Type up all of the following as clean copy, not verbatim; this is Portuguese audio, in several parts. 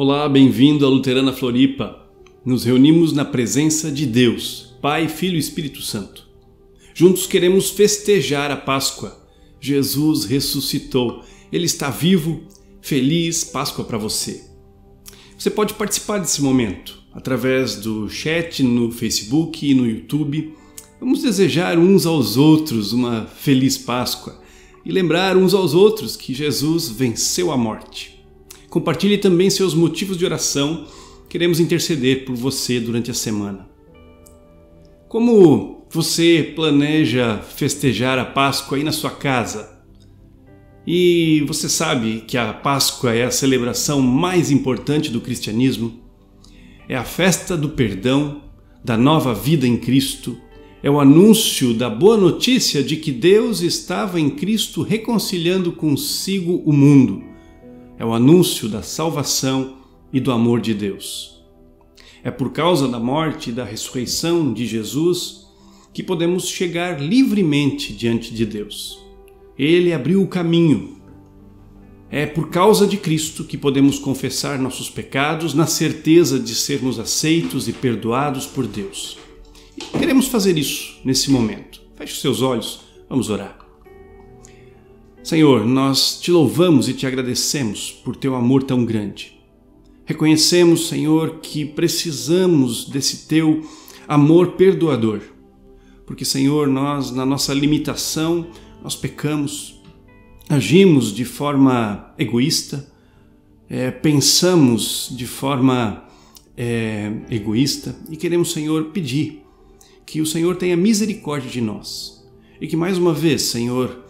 Olá, bem-vindo à Luterana Floripa. Nos reunimos na presença de Deus, Pai, Filho e Espírito Santo. Juntos queremos festejar a Páscoa. Jesus ressuscitou. Ele está vivo. Feliz Páscoa para você. Você pode participar desse momento através do chat no Facebook e no YouTube. Vamos desejar uns aos outros uma feliz Páscoa e lembrar uns aos outros que Jesus venceu a morte. Compartilhe também seus motivos de oração. Queremos interceder por você durante a semana. Como você planeja festejar a Páscoa aí na sua casa? E você sabe que a Páscoa é a celebração mais importante do cristianismo? É a festa do perdão, da nova vida em Cristo. É o anúncio da boa notícia de que Deus estava em Cristo reconciliando consigo o mundo. É o anúncio da salvação e do amor de Deus. É por causa da morte e da ressurreição de Jesus que podemos chegar livremente diante de Deus. Ele abriu o caminho. É por causa de Cristo que podemos confessar nossos pecados na certeza de sermos aceitos e perdoados por Deus. E queremos fazer isso nesse momento. Feche os seus olhos, vamos orar. Senhor, nós te louvamos e te agradecemos por teu amor tão grande. Reconhecemos, Senhor, que precisamos desse teu amor perdoador. Porque, Senhor, nós, na nossa limitação, nós pecamos, agimos de forma egoísta, pensamos de forma egoísta e queremos, Senhor, pedir que o Senhor tenha misericórdia de nós e que, mais uma vez, Senhor,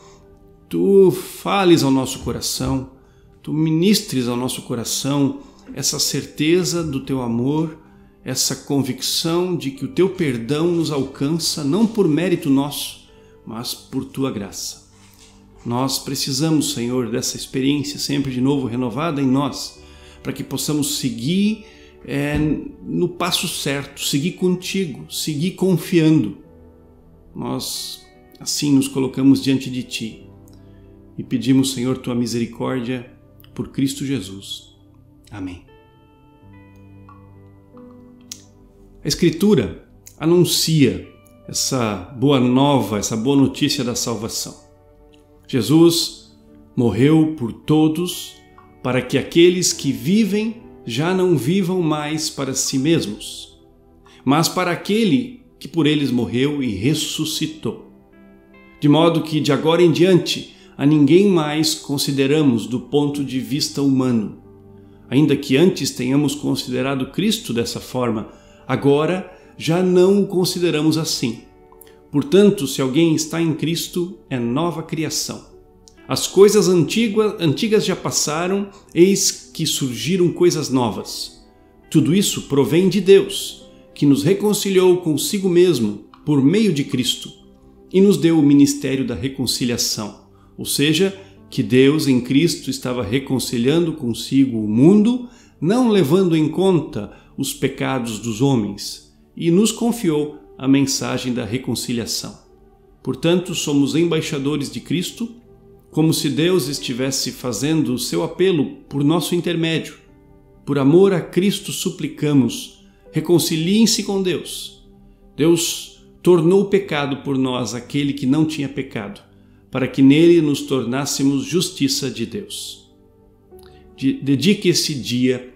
Tu fales ao nosso coração, Tu ministres ao nosso coração essa certeza do Teu amor, essa convicção de que o Teu perdão nos alcança não por mérito nosso, mas por Tua graça. Nós precisamos, Senhor, dessa experiência sempre de novo renovada em nós, para que possamos seguir no passo certo, seguir contigo, seguir confiando. Nós assim nos colocamos diante de Ti e pedimos, Senhor, Tua misericórdia por Cristo Jesus. Amém. A Escritura anuncia essa boa nova, essa boa notícia da salvação. Jesus morreu por todos para que aqueles que vivem já não vivam mais para si mesmos, mas para aquele que por eles morreu e ressuscitou. De modo que de agora em diante a ninguém mais consideramos do ponto de vista humano. Ainda que antes tenhamos considerado Cristo dessa forma, agora já não o consideramos assim. Portanto, se alguém está em Cristo, é nova criação. As coisas antigas já passaram, eis que surgiram coisas novas. Tudo isso provém de Deus, que nos reconciliou consigo mesmo por meio de Cristo e nos deu o ministério da reconciliação. Ou seja, que Deus em Cristo estava reconciliando consigo o mundo, não levando em conta os pecados dos homens, e nos confiou a mensagem da reconciliação. Portanto, somos embaixadores de Cristo, como se Deus estivesse fazendo o seu apelo por nosso intermédio. Por amor a Cristo suplicamos, reconciliem-se com Deus. Deus tornou pecado por nós aquele que não tinha pecado, para que nele nos tornássemos justiça de Deus. Dedique esse dia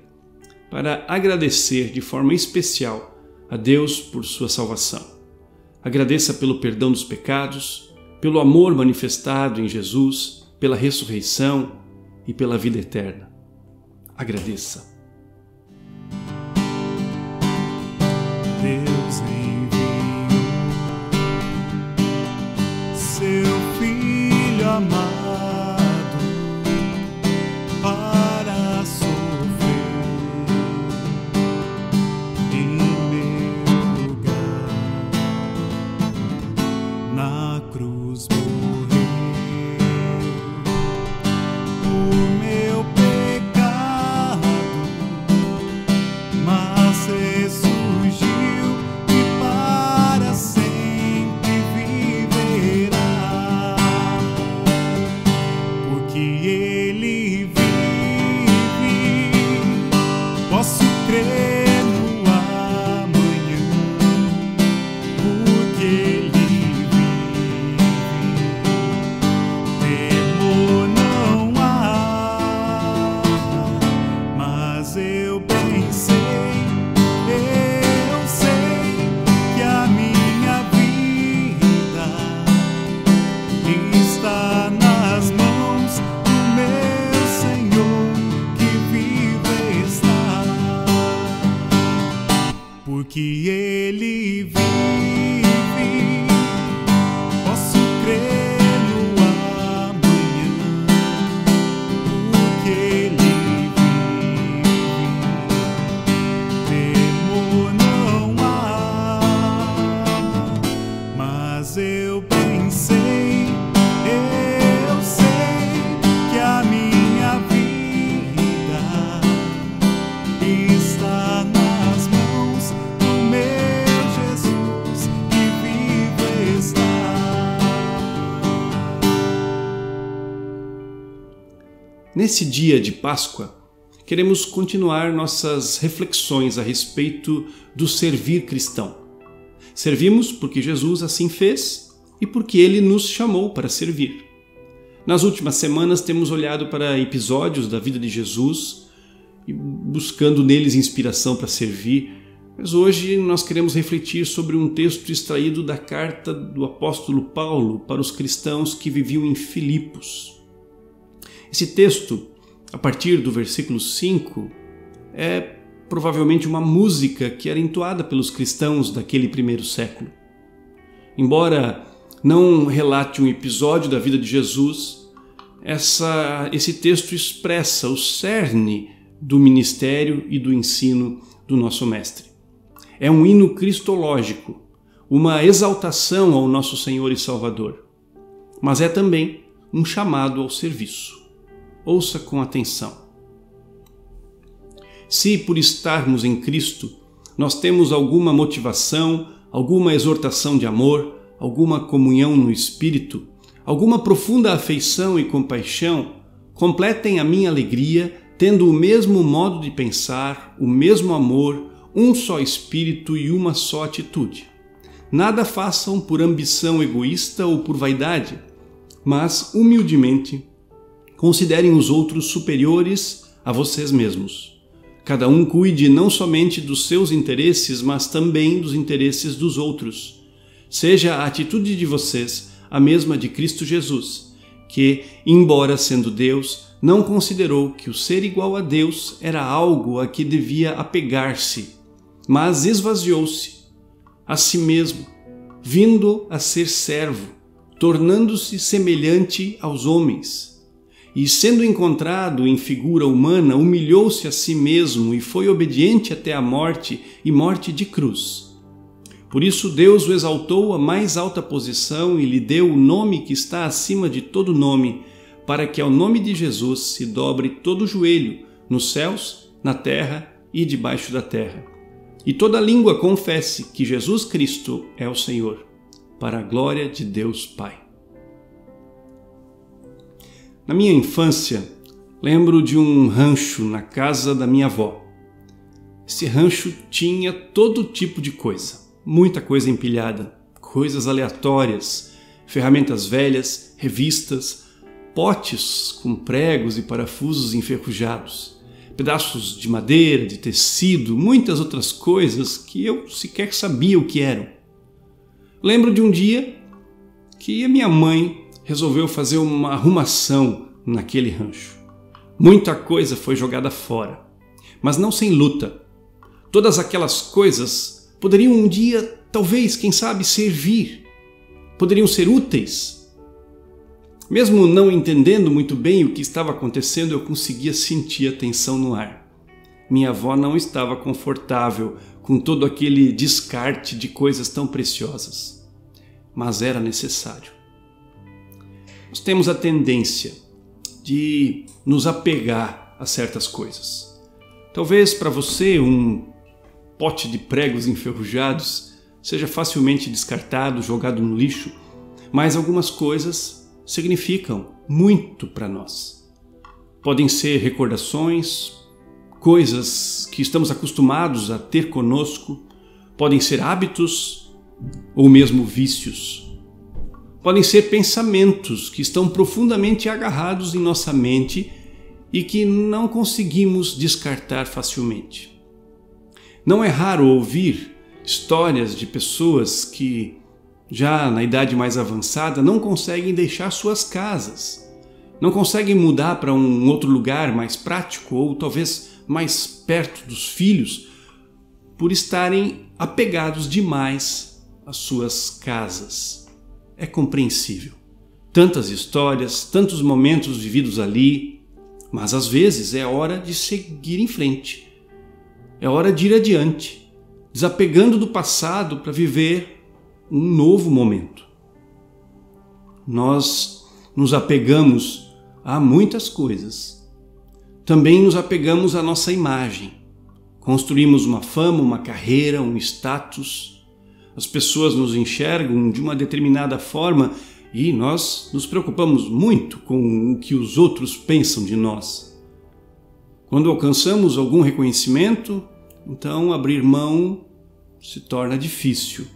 para agradecer de forma especial a Deus por sua salvação. Agradeça pelo perdão dos pecados, pelo amor manifestado em Jesus, pela ressurreição e pela vida eterna. Agradeça. Deus enviou seu Filho amado para sofrer em meu lugar, na cruz morreu por meu pecado. Nesse dia de Páscoa, queremos continuar nossas reflexões a respeito do servir cristão. Servimos porque Jesus assim fez e porque Ele nos chamou para servir. Nas últimas semanas temos olhado para episódios da vida de Jesus e buscando neles inspiração para servir, mas hoje nós queremos refletir sobre um texto extraído da carta do apóstolo Paulo para os cristãos que viviam em Filipos. Esse texto, a partir do versículo 5, é provavelmente uma música que era entoada pelos cristãos daquele primeiro século. Embora não relate um episódio da vida de Jesus, esse texto expressa o cerne do ministério e do ensino do nosso Mestre. É um hino cristológico, uma exaltação ao nosso Senhor e Salvador, mas é também um chamado ao serviço. Ouça com atenção. Se por estarmos em Cristo, nós temos alguma motivação, alguma exortação de amor, alguma comunhão no Espírito, alguma profunda afeição e compaixão, completem a minha alegria, tendo o mesmo modo de pensar, o mesmo amor, um só Espírito e uma só atitude. Nada façam por ambição egoísta ou por vaidade, mas humildemente considerem os outros superiores a vocês mesmos. Cada um cuide não somente dos seus interesses, mas também dos interesses dos outros. Seja a atitude de vocês a mesma de Cristo Jesus, que, embora sendo Deus, não considerou que o ser igual a Deus era algo a que devia apegar-se, mas esvaziou-se a si mesmo, vindo a ser servo, tornando-se semelhante aos homens. E, sendo encontrado em figura humana, humilhou-se a si mesmo e foi obediente até a morte e morte de cruz. Por isso Deus o exaltou à mais alta posição e lhe deu o nome que está acima de todo nome, para que ao nome de Jesus se dobre todo o joelho, nos céus, na terra e debaixo da terra. E toda língua confesse que Jesus Cristo é o Senhor, para a glória de Deus Pai. Na minha infância, lembro de um rancho na casa da minha avó. Esse rancho tinha todo tipo de coisa, muita coisa empilhada, coisas aleatórias, ferramentas velhas, revistas, potes com pregos e parafusos enferrujados, pedaços de madeira, de tecido, muitas outras coisas que eu sequer sabia o que eram. Lembro de um dia que a minha mãe resolveu fazer uma arrumação naquele rancho. Muita coisa foi jogada fora, mas não sem luta. Todas aquelas coisas poderiam um dia, talvez, quem sabe, servir. Poderiam ser úteis. Mesmo não entendendo muito bem o que estava acontecendo, eu conseguia sentir a tensão no ar. Minha avó não estava confortável com todo aquele descarte de coisas tão preciosas, mas era necessário. Nós temos a tendência de nos apegar a certas coisas. Talvez para você um pote de pregos enferrujados seja facilmente descartado, jogado no lixo, mas algumas coisas significam muito para nós. Podem ser recordações, coisas que estamos acostumados a ter conosco, podem ser hábitos ou mesmo vícios. Podem ser pensamentos que estão profundamente agarrados em nossa mente e que não conseguimos descartar facilmente. Não é raro ouvir histórias de pessoas que, já na idade mais avançada, não conseguem deixar suas casas, não conseguem mudar para um outro lugar mais prático ou talvez mais perto dos filhos, por estarem apegados demais às suas casas. É compreensível. Tantas histórias, tantos momentos vividos ali, mas às vezes é hora de seguir em frente. É hora de ir adiante, desapegando do passado para viver um novo momento. Nós nos apegamos a muitas coisas. Também nos apegamos à nossa imagem. Construímos uma fama, uma carreira, um status. As pessoas nos enxergam de uma determinada forma e nós nos preocupamos muito com o que os outros pensam de nós. Quando alcançamos algum reconhecimento, então abrir mão se torna difícil.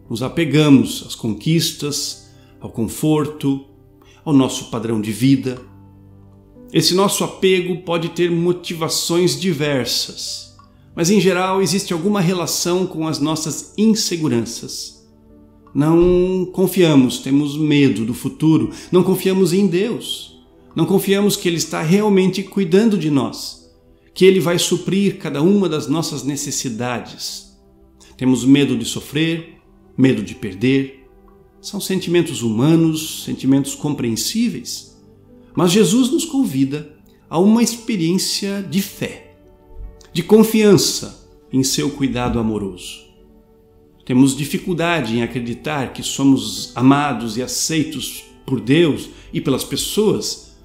Nos apegamos às conquistas, ao conforto, ao nosso padrão de vida. Esse nosso apego pode ter motivações diversas, mas em geral existe alguma relação com as nossas inseguranças. Não confiamos, temos medo do futuro, não confiamos em Deus, não confiamos que Ele está realmente cuidando de nós, que Ele vai suprir cada uma das nossas necessidades. Temos medo de sofrer, medo de perder. São sentimentos humanos, sentimentos compreensíveis. Mas Jesus nos convida a uma experiência de fé, de confiança em seu cuidado amoroso. Temos dificuldade em acreditar que somos amados e aceitos por Deus e pelas pessoas.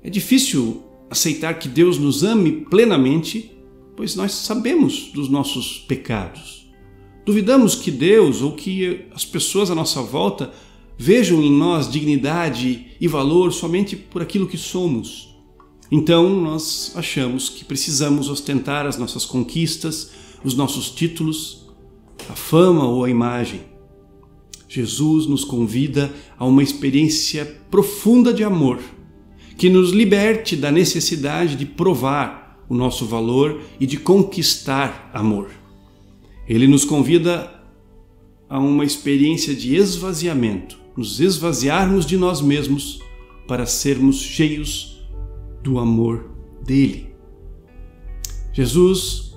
É difícil aceitar que Deus nos ame plenamente, pois nós sabemos dos nossos pecados. Duvidamos que Deus ou que as pessoas à nossa volta vejam em nós dignidade e valor somente por aquilo que somos. Então nós achamos que precisamos ostentar as nossas conquistas, os nossos títulos, a fama ou a imagem. Jesus nos convida a uma experiência profunda de amor, que nos liberte da necessidade de provar o nosso valor e de conquistar amor. Ele nos convida a uma experiência de esvaziamento, nos esvaziarmos de nós mesmos para sermos cheios do amor dele. Jesus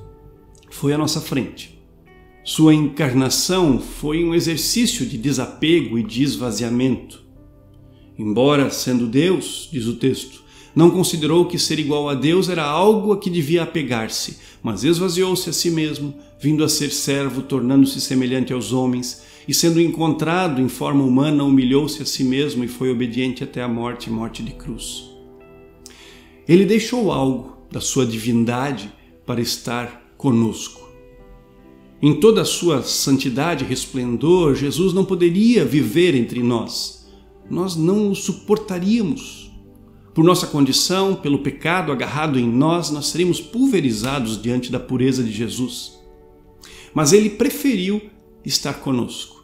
foi à nossa frente. Sua encarnação foi um exercício de desapego e de esvaziamento. Embora sendo Deus, diz o texto, não considerou que ser igual a Deus era algo a que devia apegar-se, mas esvaziou-se a si mesmo, vindo a ser servo, tornando-se semelhante aos homens, e sendo encontrado em forma humana, humilhou-se a si mesmo e foi obediente até a morte, morte de cruz. Ele deixou algo da sua divindade para estar conosco. Em toda a sua santidade e resplendor, Jesus não poderia viver entre nós. Nós não o suportaríamos. Por nossa condição, pelo pecado agarrado em nós, nós seríamos pulverizados diante da pureza de Jesus. Mas ele preferiu estar conosco.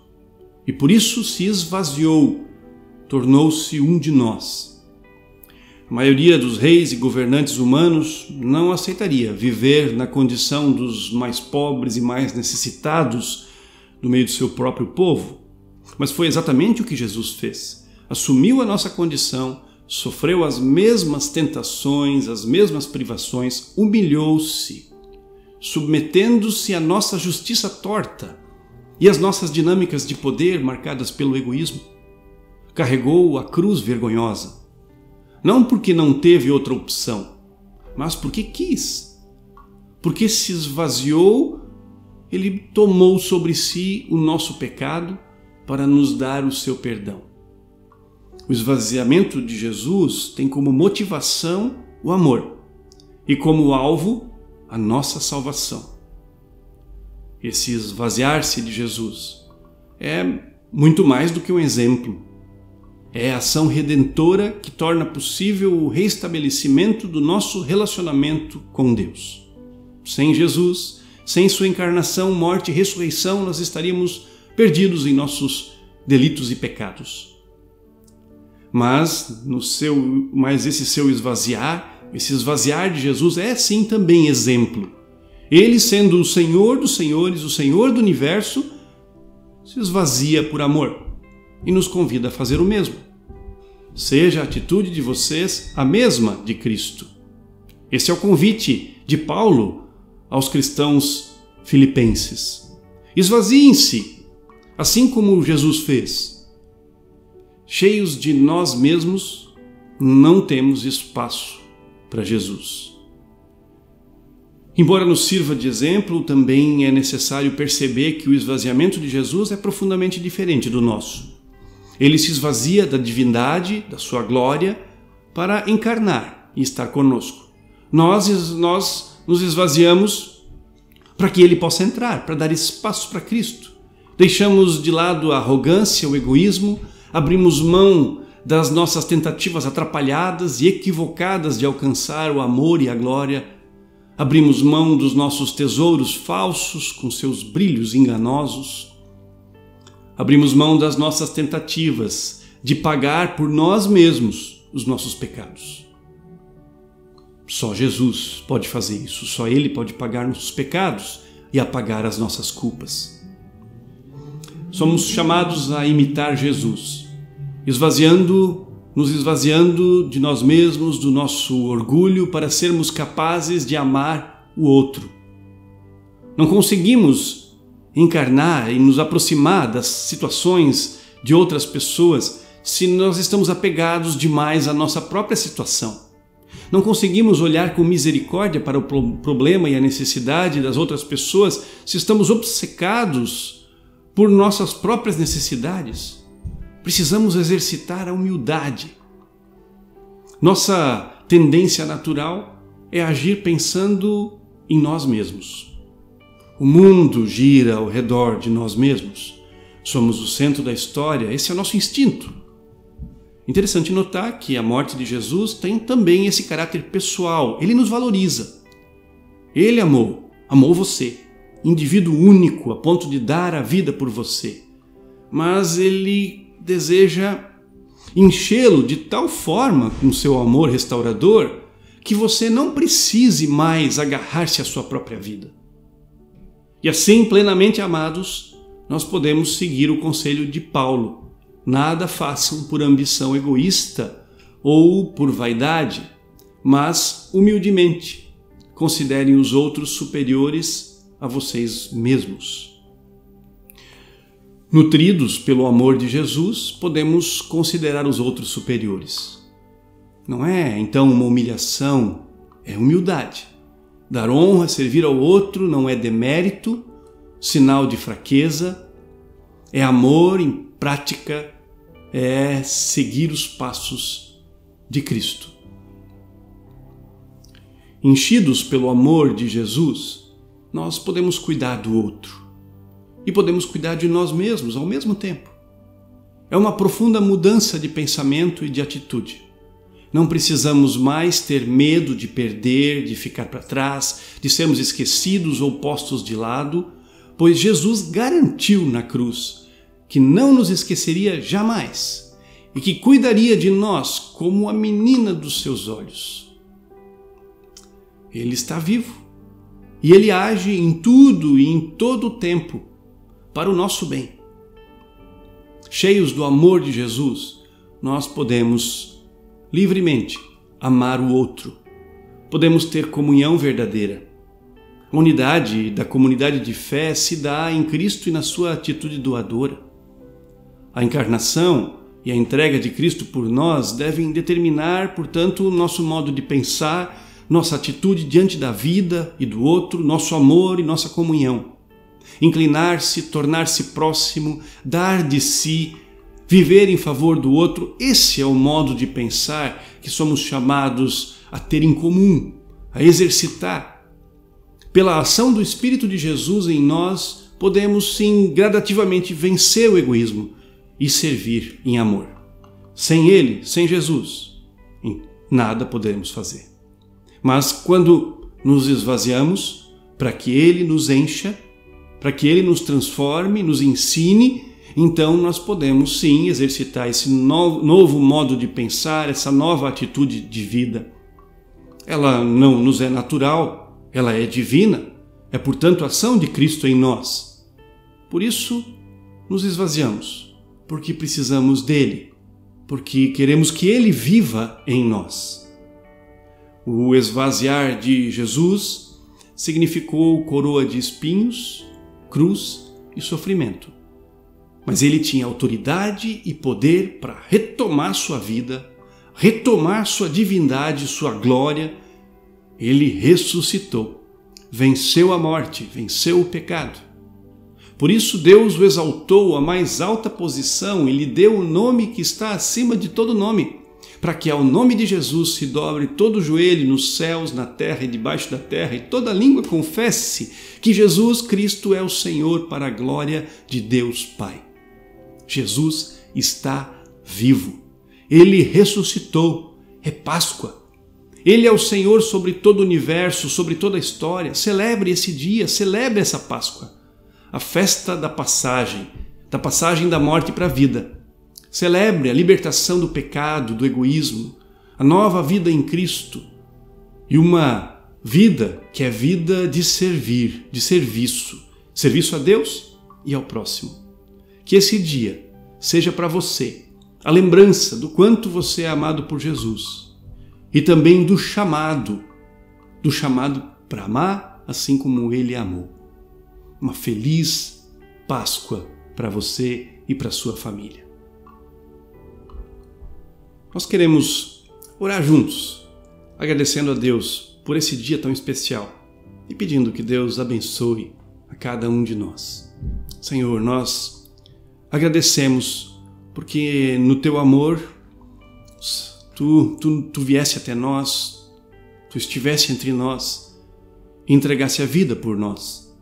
E por isso se esvaziou, tornou-se um de nós. A maioria dos reis e governantes humanos não aceitaria viver na condição dos mais pobres e mais necessitados no meio do seu próprio povo. Mas foi exatamente o que Jesus fez. Assumiu a nossa condição, sofreu as mesmas tentações, as mesmas privações, humilhou-se, submetendo-se à nossa justiça torta e às nossas dinâmicas de poder marcadas pelo egoísmo. Carregou a cruz vergonhosa. Não porque não teve outra opção, mas porque quis. Porque se esvaziou, ele tomou sobre si o nosso pecado para nos dar o seu perdão. O esvaziamento de Jesus tem como motivação o amor e como alvo a nossa salvação. Esse esvaziar-se de Jesus é muito mais do que um exemplo. É a ação redentora que torna possível o reestabelecimento do nosso relacionamento com Deus. Sem Jesus, sem sua encarnação, morte e ressurreição, nós estaríamos perdidos em nossos delitos e pecados. Mas esse seu esvaziar, esse esvaziar de Jesus é sim também exemplo. Ele, sendo o Senhor dos senhores, o Senhor do universo, se esvazia por amor e nos convida a fazer o mesmo. Seja a atitude de vocês a mesma de Cristo. Esse é o convite de Paulo aos cristãos filipenses. Esvaziem-se, assim como Jesus fez. Cheios de nós mesmos, não temos espaço para Jesus. Embora nos sirva de exemplo, também é necessário perceber que o esvaziamento de Jesus é profundamente diferente do nosso. Ele se esvazia da divindade, da sua glória, para encarnar e estar conosco. Nós nos esvaziamos para que ele possa entrar, para dar espaço para Cristo. Deixamos de lado a arrogância, o egoísmo, abrimos mão das nossas tentativas atrapalhadas e equivocadas de alcançar o amor e a glória. Abrimos mão dos nossos tesouros falsos com seus brilhos enganosos. Abrimos mão das nossas tentativas de pagar por nós mesmos os nossos pecados. Só Jesus pode fazer isso, só Ele pode pagar nossos pecados e apagar as nossas culpas. Somos chamados a imitar Jesus, nos esvaziando de nós mesmos, do nosso orgulho, para sermos capazes de amar o outro. Não conseguimos encarnar e nos aproximar das situações de outras pessoas se nós estamos apegados demais à nossa própria situação. Não conseguimos olhar com misericórdia para o problema e a necessidade das outras pessoas se estamos obcecados por nossas próprias necessidades. Precisamos exercitar a humildade. Nossa tendência natural é agir pensando em nós mesmos. O mundo gira ao redor de nós mesmos. Somos o centro da história, esse é o nosso instinto. Interessante notar que a morte de Jesus tem também esse caráter pessoal. Ele nos valoriza. Ele amou você, indivíduo único a ponto de dar a vida por você. Mas Ele deseja enchê-lo de tal forma com seu amor restaurador que você não precise mais agarrar-se à sua própria vida. E assim, plenamente amados, nós podemos seguir o conselho de Paulo. Nada façam por ambição egoísta ou por vaidade, mas humildemente considerem os outros superiores a vocês mesmos. Nutridos pelo amor de Jesus, podemos considerar os outros superiores. Não é, então, uma humilhação, é humildade. Dar honra, servir ao outro não é demérito, sinal de fraqueza, é amor em prática, é seguir os passos de Cristo. Enchidos pelo amor de Jesus, nós podemos cuidar do outro e podemos cuidar de nós mesmos ao mesmo tempo. É uma profunda mudança de pensamento e de atitude. Não precisamos mais ter medo de perder, de ficar para trás, de sermos esquecidos ou postos de lado, pois Jesus garantiu na cruz que não nos esqueceria jamais e que cuidaria de nós como a menina dos seus olhos. Ele está vivo e Ele age em tudo e em todo o tempo para o nosso bem. Cheios do amor de Jesus, nós podemos livremente amar o outro. Podemos ter comunhão verdadeira. A unidade da comunidade de fé se dá em Cristo e na sua atitude doadora. A encarnação e a entrega de Cristo por nós devem determinar, portanto, o nosso modo de pensar, nossa atitude diante da vida e do outro, nosso amor e nossa comunhão. Inclinar-se, tornar-se próximo, dar de si, viver em favor do outro, esse é o modo de pensar que somos chamados a ter em comum, a exercitar. Pela ação do Espírito de Jesus em nós, podemos sim gradativamente vencer o egoísmo e servir em amor. Sem Ele, sem Jesus, nada podemos fazer. Mas quando nos esvaziamos para que Ele nos encha, para que Ele nos transforme, nos ensine, então nós podemos sim exercitar esse novo modo de pensar, essa nova atitude de vida. Ela não nos é natural, ela é divina, é portanto a ação de Cristo em nós. Por isso nos esvaziamos, porque precisamos dele, porque queremos que ele viva em nós. O esvaziar de Jesus significou coroa de espinhos, cruz e sofrimento. Mas ele tinha autoridade e poder para retomar sua vida, retomar sua divindade, sua glória. Ele ressuscitou, venceu a morte, venceu o pecado. Por isso Deus o exaltou à mais alta posição e lhe deu o nome que está acima de todo nome, para que ao nome de Jesus se dobre todo o joelho nos céus, na terra e debaixo da terra, e toda língua confesse que Jesus Cristo é o Senhor, para a glória de Deus Pai. Jesus está vivo. Ele ressuscitou. É Páscoa. Ele é o Senhor sobre todo o universo, sobre toda a história. Celebre esse dia, celebre essa Páscoa. A festa da passagem da morte para a vida. Celebre a libertação do pecado, do egoísmo, a nova vida em Cristo e uma vida que é vida de servir, de serviço. Serviço a Deus e ao próximo. Que esse dia seja para você a lembrança do quanto você é amado por Jesus e também do chamado para amar assim como Ele amou. Uma feliz Páscoa para você e para sua família. Nós queremos orar juntos, agradecendo a Deus por esse dia tão especial e pedindo que Deus abençoe a cada um de nós. Senhor, nós agradecemos porque no Teu amor Tu viesse até nós, Tu estivesse entre nós e entregasse a vida por nós.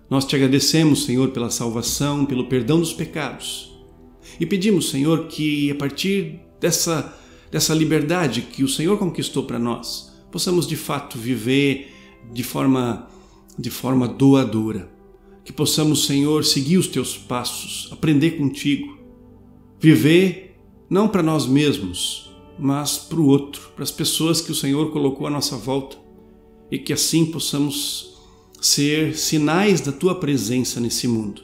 Nós te agradecemos, Senhor, pela salvação, pelo perdão dos pecados. E pedimos, Senhor, que a partir dessa liberdade que o Senhor conquistou para nós, possamos de fato viver de forma doadora. Que possamos, Senhor, seguir os Teus passos, aprender contigo. Viver não para nós mesmos, mas para o outro, para as pessoas que o Senhor colocou à nossa volta. E que assim possamos ser sinais da Tua presença nesse mundo.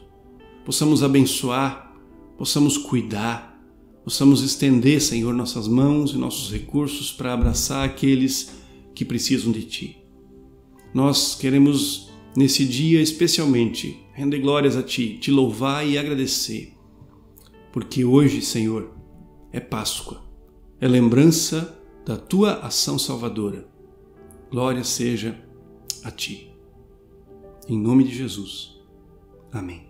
Possamos abençoar, possamos cuidar, possamos estender, Senhor, nossas mãos e nossos recursos para abraçar aqueles que precisam de Ti. Nós queremos, nesse dia especialmente, render glórias a Ti, Te louvar e agradecer. Porque hoje, Senhor, é Páscoa, é lembrança da Tua ação salvadora. Glória seja a Ti. Em nome de Jesus. Amém.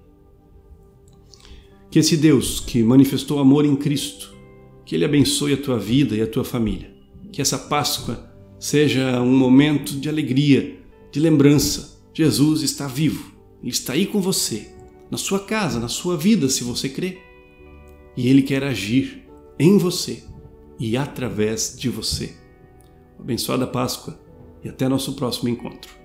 Que esse Deus que manifestou amor em Cristo, que Ele abençoe a tua vida e a tua família. Que essa Páscoa seja um momento de alegria, de lembrança. Jesus está vivo, Ele está aí com você, na sua casa, na sua vida, se você crê. E Ele quer agir em você e através de você. Abençoada Páscoa e até nosso próximo encontro.